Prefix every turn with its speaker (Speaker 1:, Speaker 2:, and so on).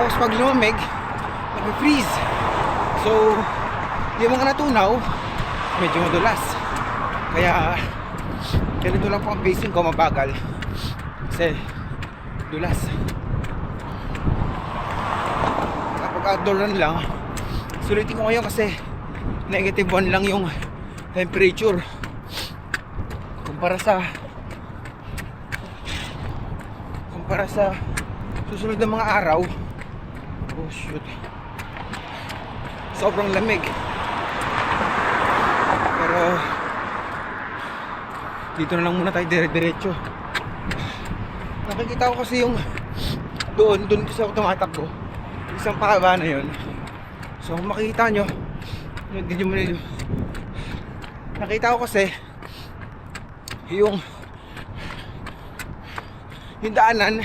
Speaker 1: Tapos pag lumamig, nag-freeze. So, yung mga natunaw, medyo madulas. Kaya, ganito lang po ang pacing ko, mabagal. Kasi, dulas. Kapag outdoor run lang, sulitin ko ngayon kasi -1 lang yung temperature. Kumpara sa susunod na mga araw, oh shoot, sobrang lamig. Pero dito na lang muna tayo dire-diretso. Nakikita ko kasi yung doon kasi ako tumatakbo, isang pahaba na yun. So kung makikita nyo, nakita ko kasi yung daanan